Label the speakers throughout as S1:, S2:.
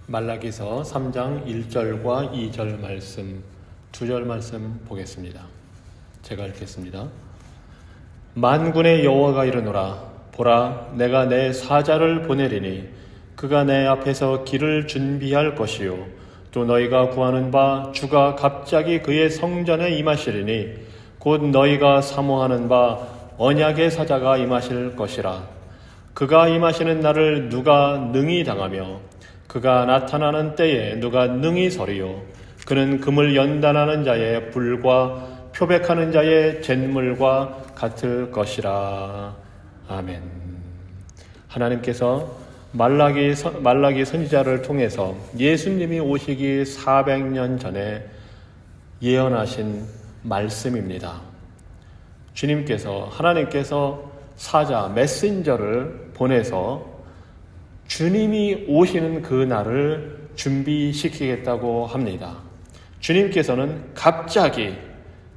S1: 말라기서 3장 1절과 2절 말씀, 2절 말씀 보겠습니다. 제가 읽겠습니다. 만군의 여호와가 이르노라. 보라, 내가 내 사자를 보내리니 그가 내 앞에서 길을 준비할 것이요 또 너희가 구하는 바 주가 갑자기 그의 성전에 임하시리니 곧 너희가 사모하는 바 언약의 사자가 임하실 것이라. 그가 임하시는 날을 누가 능히 당하며 그가 나타나는 때에 누가 능히 서리요. 그는 금을 연단하는 자의 불과 표백하는 자의 잿물과 같을 것이라. 아멘. 하나님께서 말라기 선지자를 통해서 예수님이 오시기 400년 전에 예언하신 말씀입니다. 하나님께서 사자, 메신저를 보내서 주님이 오시는 그 날을 준비시키겠다고 합니다. 주님께서는 갑자기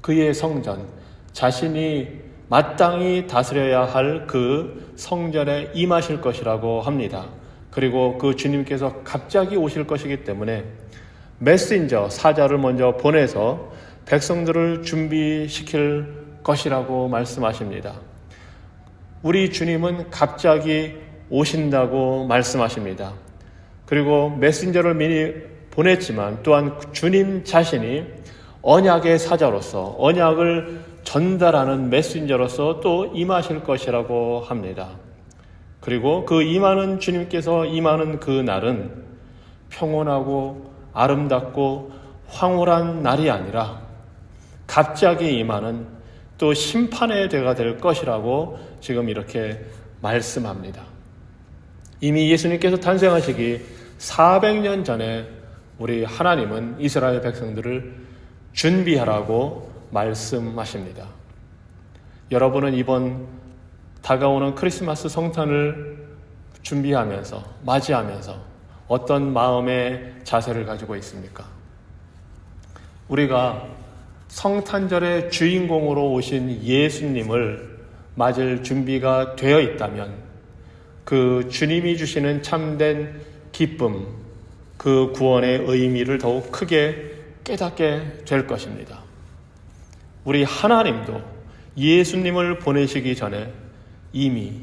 S1: 그의 성전, 자신이 마땅히 다스려야 할 그 성전에 임하실 것이라고 합니다. 그리고 그 주님께서 갑자기 오실 것이기 때문에 메신저, 사자를 먼저 보내서 백성들을 준비시킬 것이라고 말씀하십니다. 우리 주님은 갑자기 오신다고 말씀하십니다. 그리고 메신저를 미리 보냈지만 또한 주님 자신이 언약의 사자로서 언약을 전달하는 메신저로서 또 임하실 것이라고 합니다. 그리고 그 주님께서 임하는 그 날은 평온하고 아름답고 황홀한 날이 아니라 갑자기 임하는 또 심판의 때가 될 것이라고 지금 이렇게 말씀합니다. 이미 예수님께서 탄생하시기 400년 전에 우리 하나님은 이스라엘 백성들을 준비하라고 말씀하십니다. 여러분은 이번 다가오는 크리스마스 성탄을 준비하면서 맞이하면서 어떤 마음의 자세를 가지고 있습니까? 우리가 성탄절의 주인공으로 오신 예수님을 맞을 준비가 되어 있다면 그 주님이 주시는 참된 기쁨, 그 구원의 의미를 더욱 크게 깨닫게 될 것입니다. 우리 하나님도 예수님을 보내시기 전에 이미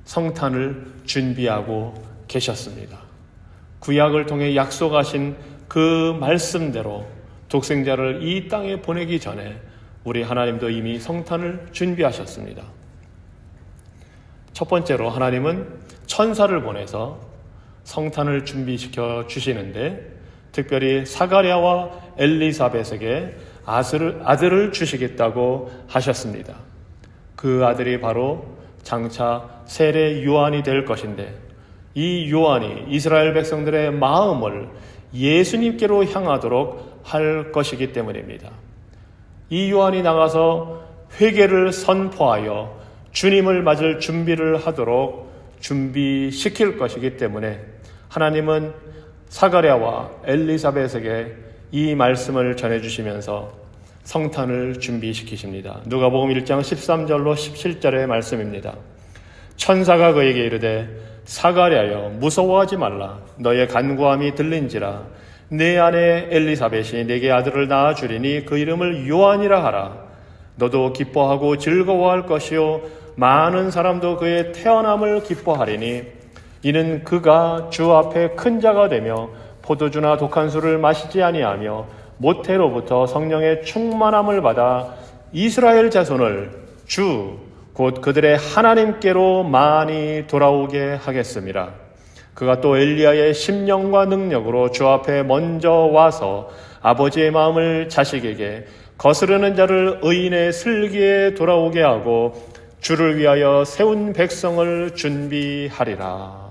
S1: 성탄을 준비하고 계셨습니다. 구약을 통해 약속하신 그 말씀대로 독생자를 이 땅에 보내기 전에 우리 하나님도 이미 성탄을 준비하셨습니다. 첫 번째로 하나님은 천사를 보내서 성탄을 준비시켜 주시는데 특별히 사가랴와 엘리사벳에게 아들을 주시겠다고 하셨습니다. 그 아들이 바로 장차 세례 요한이 될 것인데 이 요한이 이스라엘 백성들의 마음을 예수님께로 향하도록 할 것이기 때문입니다. 이 요한이 나가서 회개를 선포하여 주님을 맞을 준비를 하도록 준비시킬 것이기 때문에 하나님은 사가랴와 엘리사벳에게 이 말씀을 전해주시면서 성탄을 준비시키십니다. 누가복음 1장 13절로 17절의 말씀입니다. 천사가 그에게 이르되 사가랴여 무서워하지 말라. 너의 간구함이 들린지라. 내 아내 엘리사벳이 내게 아들을 낳아주리니 그 이름을 요한이라 하라. 너도 기뻐하고 즐거워할 것이요 많은 사람도 그의 태어남을 기뻐하리니 이는 그가 주 앞에 큰 자가 되며 포도주나 독한 술을 마시지 아니하며 모태로부터 성령의 충만함을 받아 이스라엘 자손을 주 곧 그들의 하나님께로 많이 돌아오게 하겠습니다. 그가 또 엘리야의 심령과 능력으로 주 앞에 먼저 와서 아버지의 마음을 자식에게 거스르는 자를 의인의 슬기에 돌아오게 하고 주를 위하여 세운 백성을 준비하리라.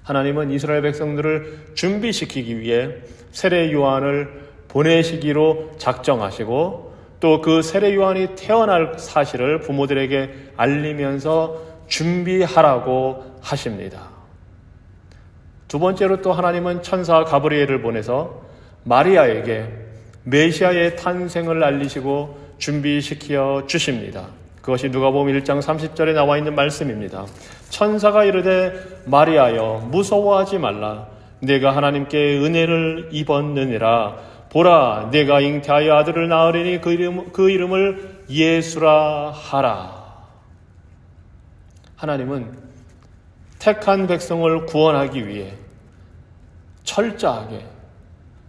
S1: 하나님은 이스라엘 백성들을 준비시키기 위해 세례 요한을 보내시기로 작정하시고 또 그 세례 요한이 태어날 사실을 부모들에게 알리면서 준비하라고 하십니다. 두 번째로 또 하나님은 천사 가브리엘을 보내서 마리아에게 메시아의 탄생을 알리시고 준비시켜 주십니다. 그것이 누가복음 1장 30절에 나와 있는 말씀입니다. 천사가 이르되 마리아여 무서워하지 말라. 내가 하나님께 은혜를 입었느니라. 보라 내가 잉태하여 아들을 낳으리니 그 이름을 예수라 하라. 하나님은 택한 백성을 구원하기 위해 철저하게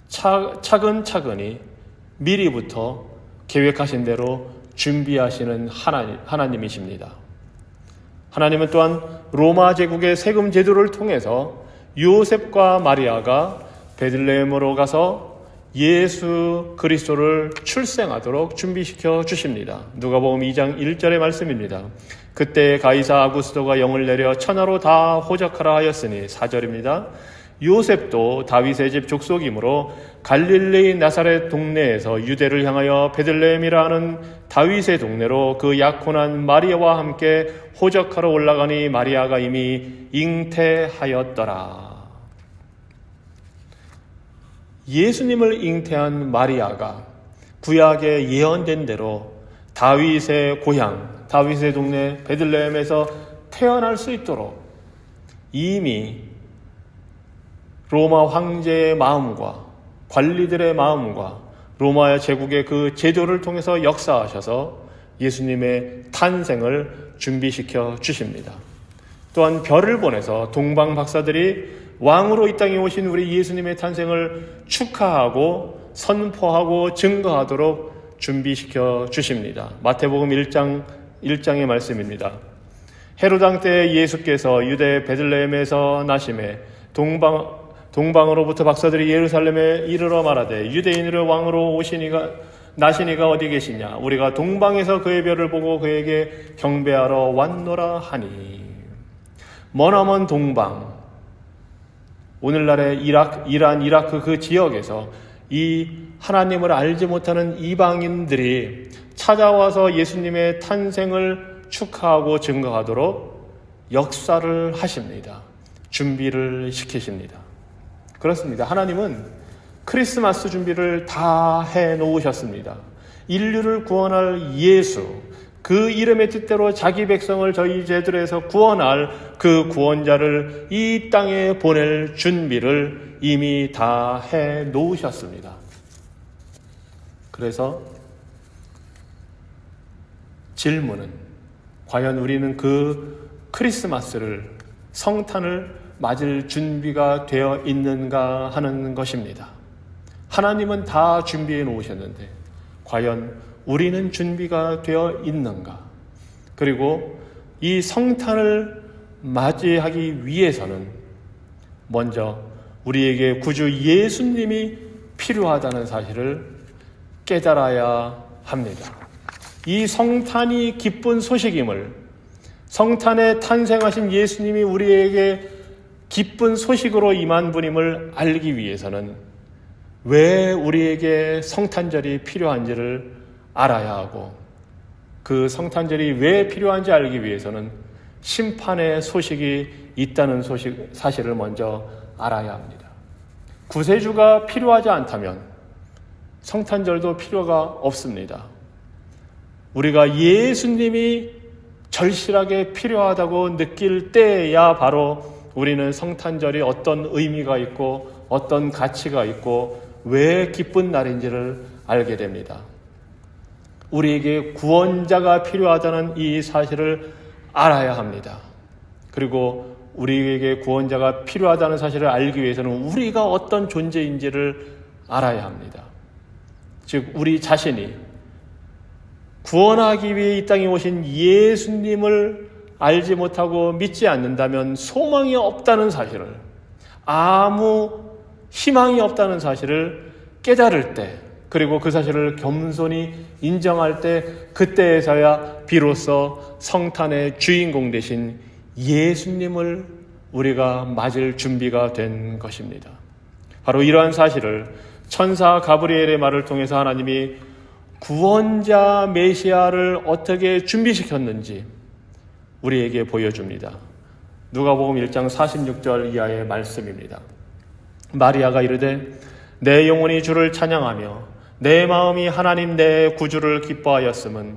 S1: 차근차근히 미리부터 계획하신 대로 준비하시는 하나님이십니다. 하나님은 또한 로마 제국의 세금 제도를 통해서 요셉과 마리아가 베들레헴으로 가서 예수 그리스도를 출생하도록 준비시켜 주십니다. 누가복음 2장 1절의 말씀입니다. 그때 가이사 아구스도가 영을 내려 천하로 다 호적하라 하였으니 4절입니다. 요셉도 다윗의 집 족속이므로 갈릴리 나사렛 동네에서 유대를 향하여 베들레헴이라 하는 다윗의 동네로 그 약혼한 마리아와 함께 호적하러 올라가니 마리아가 이미 잉태하였더라. 예수님을 잉태한 마리아가 구약에 예언된 대로 다윗의 고향, 다윗의 동네 베들레헴에서 태어날 수 있도록 이미 로마 황제의 마음과 관리들의 마음과 로마 제국의 그 제도를 통해서 역사하셔서 예수님의 탄생을 준비시켜 주십니다. 또한 별을 보내서 동방 박사들이 왕으로 이 땅에 오신 우리 예수님의 탄생을 축하하고 선포하고 증거하도록 준비시켜 주십니다. 마태복음 1장의 말씀입니다. 헤롯 왕 때 예수께서 유대 베들레헴에서 나심에 동방으로부터 박사들이 예루살렘에 이르러 말하되 유대인으로 왕으로 나시니가 어디 계시냐? 우리가 동방에서 그의 별을 보고 그에게 경배하러 왔노라 하니. 머나먼 동방, 오늘날의 이란, 이라크 그 지역에서 이 하나님을 알지 못하는 이방인들이 찾아와서 예수님의 탄생을 축하하고 증거하도록 역사를 하십니다. 준비를 시키십니다. 그렇습니다. 하나님은 크리스마스 준비를 다 해놓으셨습니다. 인류를 구원할 예수, 그 이름의 뜻대로 자기 백성을 저희 죄들에서 구원할 그 구원자를 이 땅에 보낼 준비를 이미 다 해놓으셨습니다. 그래서 질문은 과연 우리는 그 크리스마스를, 성탄을 맞을 준비가 되어 있는가 하는 것입니다. 하나님은 다 준비해 놓으셨는데 과연 우리는 준비가 되어 있는가? 그리고 이 성탄을 맞이하기 위해서는 먼저 우리에게 구주 예수님이 필요하다는 사실을 깨달아야 합니다. 이 성탄이 기쁜 소식임을, 성탄에 탄생하신 예수님이 우리에게 기쁜 소식으로 임한 분임을 알기 위해서는 왜 우리에게 성탄절이 필요한지를 알아야 하고, 그 성탄절이 왜 필요한지 알기 위해서는 심판의 소식이 있다는 사실을 먼저 알아야 합니다. 구세주가 필요하지 않다면 성탄절도 필요가 없습니다. 우리가 예수님이 절실하게 필요하다고 느낄 때야 바로 우리는 성탄절이 어떤 의미가 있고 어떤 가치가 있고 왜 기쁜 날인지를 알게 됩니다. 우리에게 구원자가 필요하다는 이 사실을 알아야 합니다. 그리고 우리에게 구원자가 필요하다는 사실을 알기 위해서는 우리가 어떤 존재인지를 알아야 합니다. 즉 우리 자신이 구원하기 위해 이 땅에 오신 예수님을 알지 못하고 믿지 않는다면 소망이 없다는 사실을, 아무 희망이 없다는 사실을 깨달을 때, 그리고 그 사실을 겸손히 인정할 때, 그때에서야 비로소 성탄의 주인공 되신 예수님을 우리가 맞을 준비가 된 것입니다. 바로 이러한 사실을 천사 가브리엘의 말을 통해서 하나님이 구원자 메시아를 어떻게 준비시켰는지 우리에게 보여줍니다. 누가복음 1장 46절 이하의 말씀입니다. 마리아가 이르되 내 영혼이 주를 찬양하며 내 마음이 하나님 내 구주를 기뻐하였음은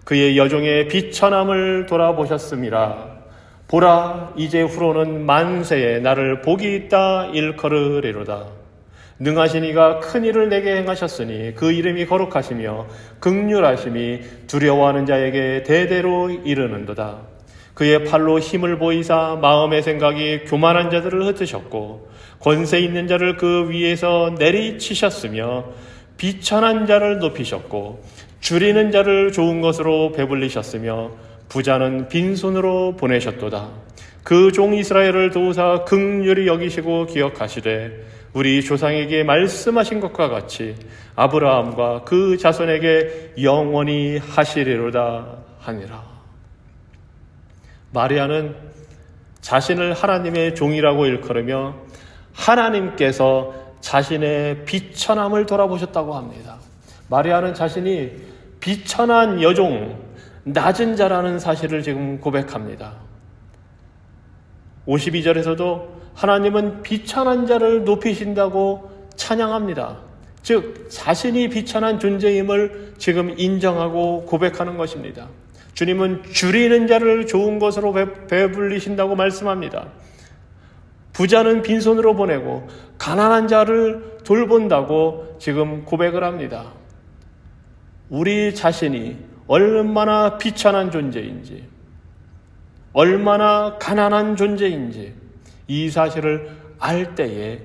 S1: 그의 여종의 비천함을 돌아보셨음이라. 보라, 이제 후로는 만세에 나를 복이 있다 일컬으리로다. 능하신 이가 큰 일을 내게 행하셨으니 그 이름이 거룩하시며 긍휼하심이 두려워하는 자에게 대대로 이르는도다. 그의 팔로 힘을 보이사 마음의 생각이 교만한 자들을 흩으셨고 권세 있는 자를 그 위에서 내리치셨으며 비천한 자를 높이셨고 줄이는 자를 좋은 것으로 배불리셨으며 부자는 빈손으로 보내셨도다. 그 종 이스라엘을 도우사 긍휼히 여기시고 기억하시되 우리 조상에게 말씀하신 것과 같이 아브라함과 그 자손에게 영원히 하시리로다 하니라. 마리아는 자신을 하나님의 종이라고 일컬으며 하나님께서 자신의 비천함을 돌아보셨다고 합니다. 마리아는 자신이 비천한 여종, 낮은 자라는 사실을 지금 고백합니다. 52절에서도 하나님은 비천한 자를 높이신다고 찬양합니다. 즉 자신이 비천한 존재임을 지금 인정하고 고백하는 것입니다. 주님은 줄이는 자를 좋은 것으로 배불리신다고 말씀합니다. 부자는 빈손으로 보내고 가난한 자를 돌본다고 지금 고백을 합니다. 우리 자신이 얼마나 비천한 존재인지, 얼마나 가난한 존재인지 이 사실을 알 때에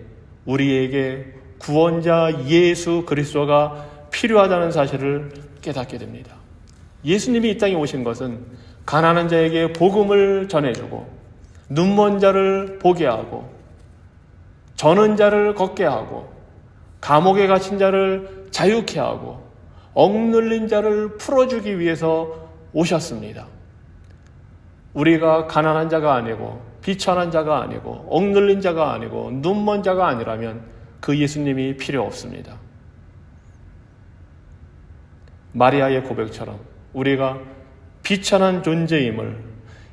S1: 우리에게 구원자 예수 그리스도가 필요하다는 사실을 깨닫게 됩니다. 예수님이 이 땅에 오신 것은 가난한 자에게 복음을 전해주고 눈먼 자를 보게 하고 저는 자를 걷게 하고 감옥에 갇힌 자를 자유케 하고 억눌린 자를 풀어주기 위해서 오셨습니다. 우리가 가난한 자가 아니고 비천한 자가 아니고 억눌린 자가 아니고 눈먼 자가 아니라면 그 예수님이 필요 없습니다. 마리아의 고백처럼 우리가 비천한 존재임을,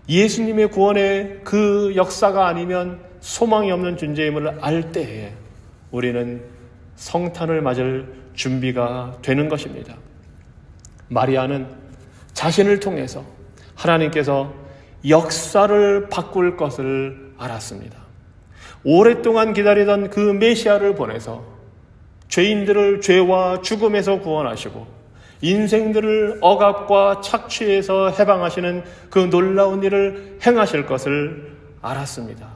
S1: 예수님의 구원의 그 역사가 아니면 소망이 없는 존재임을 알 때에 우리는 성탄을 맞을 준비가 되는 것입니다. 마리아는 자신을 통해서 하나님께서 역사를 바꿀 것을 알았습니다. 오랫동안 기다리던 그 메시아를 보내서 죄인들을 죄와 죽음에서 구원하시고 인생들을 억압과 착취에서 해방하시는 그 놀라운 일을 행하실 것을 알았습니다.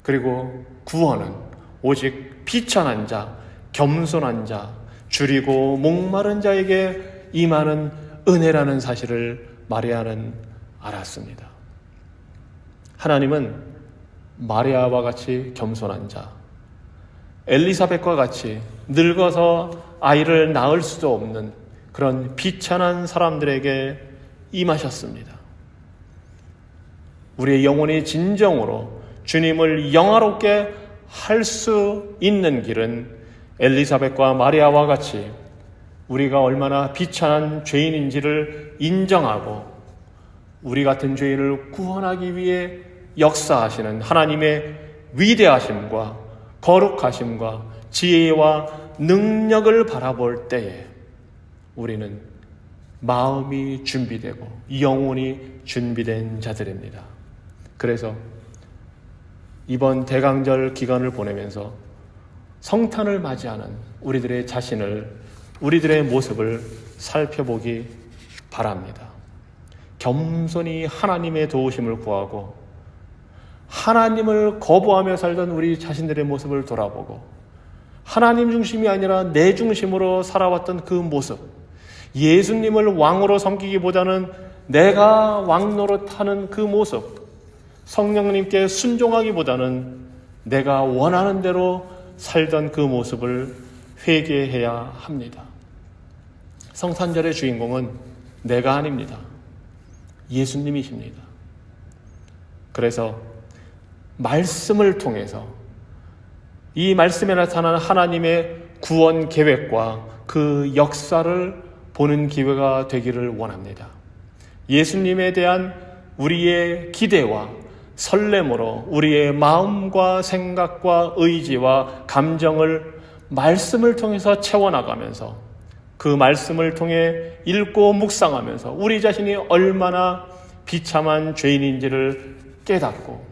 S1: 그리고 구원은 오직 비천한 자, 겸손한 자, 줄이고 목마른 자에게 임하는 은혜라는 사실을 마리아는 알았습니다. 하나님은 마리아와 같이 겸손한 자, 엘리사벳과 같이 늙어서 아이를 낳을 수도 없는 그런 비천한 사람들에게 임하셨습니다. 우리의 영혼이 진정으로 주님을 영화롭게 할 수 있는 길은 엘리사벳과 마리아와 같이 우리가 얼마나 비천한 죄인인지를 인정하고 우리 같은 죄인을 구원하기 위해 역사하시는 하나님의 위대하심과 거룩하심과 지혜와 능력을 바라볼 때에 우리는 마음이 준비되고 영혼이 준비된 자들입니다. 그래서 이번 대강절 기간을 보내면서 성탄을 맞이하는 우리들의 자신을, 우리들의 모습을 살펴보기 바랍니다. 겸손히 하나님의 도우심을 구하고 하나님을 거부하며 살던 우리 자신들의 모습을 돌아보고 하나님 중심이 아니라 내 중심으로 살아왔던 그 모습, 예수님을 왕으로 섬기기보다는 내가 왕 노릇하는 그 모습, 성령님께 순종하기보다는 내가 원하는 대로 살던 그 모습을 회개해야 합니다. 성탄절의 주인공은 내가 아닙니다. 예수님이십니다. 그래서 말씀을 통해서 이 말씀에 나타나는 하나님의 구원 계획과 그 역사를 보는 기회가 되기를 원합니다. 예수님에 대한 우리의 기대와 설렘으로 우리의 마음과 생각과 의지와 감정을 말씀을 통해서 채워나가면서 그 말씀을 통해 읽고 묵상하면서 우리 자신이 얼마나 비참한 죄인인지를 깨닫고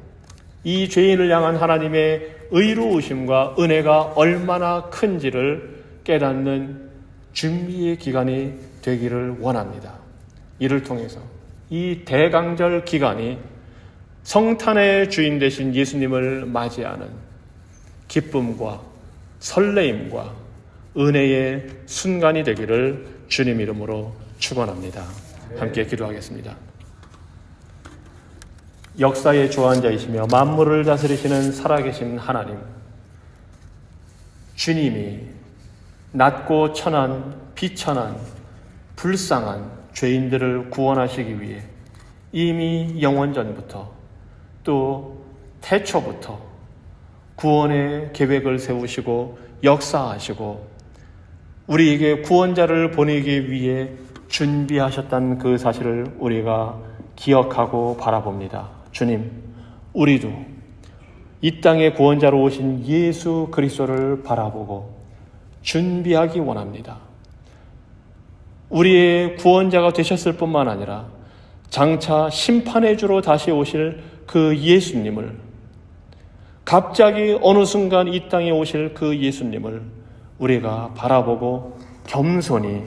S1: 이 죄인을 향한 하나님의 의로우심과 은혜가 얼마나 큰지를 깨닫는 준비의 기간이 되기를 원합니다. 이를 통해서 이 대강절 기간이 성탄의 주인 되신 예수님을 맞이하는 기쁨과 설레임과 은혜의 순간이 되기를 주님 이름으로 축원합니다. 함께 기도하겠습니다. 역사의 주관자이시며 만물을 다스리시는 살아계신 하나님, 주님이 낮고 천한, 비천한, 불쌍한 죄인들을 구원하시기 위해 이미 영원전부터 또 태초부터 구원의 계획을 세우시고 역사하시고 우리에게 구원자를 보내기 위해 준비하셨다는 그 사실을 우리가 기억하고 바라봅니다. 주님, 우리도 이 땅의 구원자로 오신 예수 그리스도를 바라보고 준비하기 원합니다. 우리의 구원자가 되셨을 뿐만 아니라 장차 심판의 주로 다시 오실 그 예수님을, 갑자기 어느 순간 이 땅에 오실 그 예수님을 우리가 바라보고 겸손히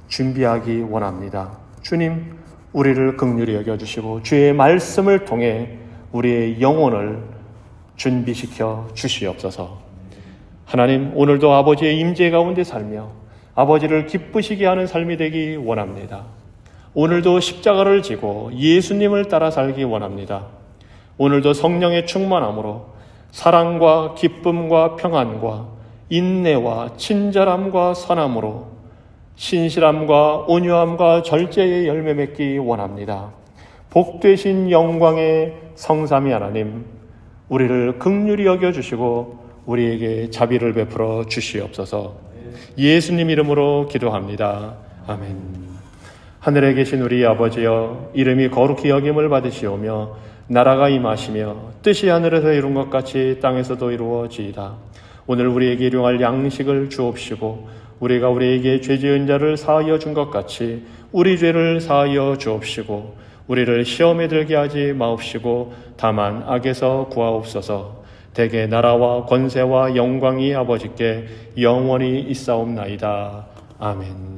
S1: 준비하기 원합니다. 주님, 우리를 긍휼히 여겨주시고 주의 말씀을 통해 우리의 영혼을 준비시켜 주시옵소서. 하나님, 오늘도 아버지의 임재 가운데 살며 아버지를 기쁘시게 하는 삶이 되기 원합니다. 오늘도 십자가를 지고 예수님을 따라 살기 원합니다. 오늘도 성령의 충만함으로 사랑과 기쁨과 평안과 인내와 친절함과 선함으로 신실함과 온유함과 절제의 열매 맺기 원합니다. 복되신 영광의 성삼위 하나님, 우리를 긍휼히 여겨주시고 우리에게 자비를 베풀어 주시옵소서. 예수님 이름으로 기도합니다. 아멘. 하늘에 계신 우리 아버지여, 이름이 거룩히 여김을 받으시오며 나라가 임하시며 뜻이 하늘에서 이룬 것 같이 땅에서도 이루어지이다. 오늘 우리에게 일용할 양식을 주옵시고 우리가 우리에게 죄 지은 자를 사하여 준 것 같이 우리 죄를 사하여 주옵시고 우리를 시험에 들게 하지 마옵시고 다만 악에서 구하옵소서. 대개 나라와 권세와 영광이 아버지께 영원히 있사옵나이다. 아멘.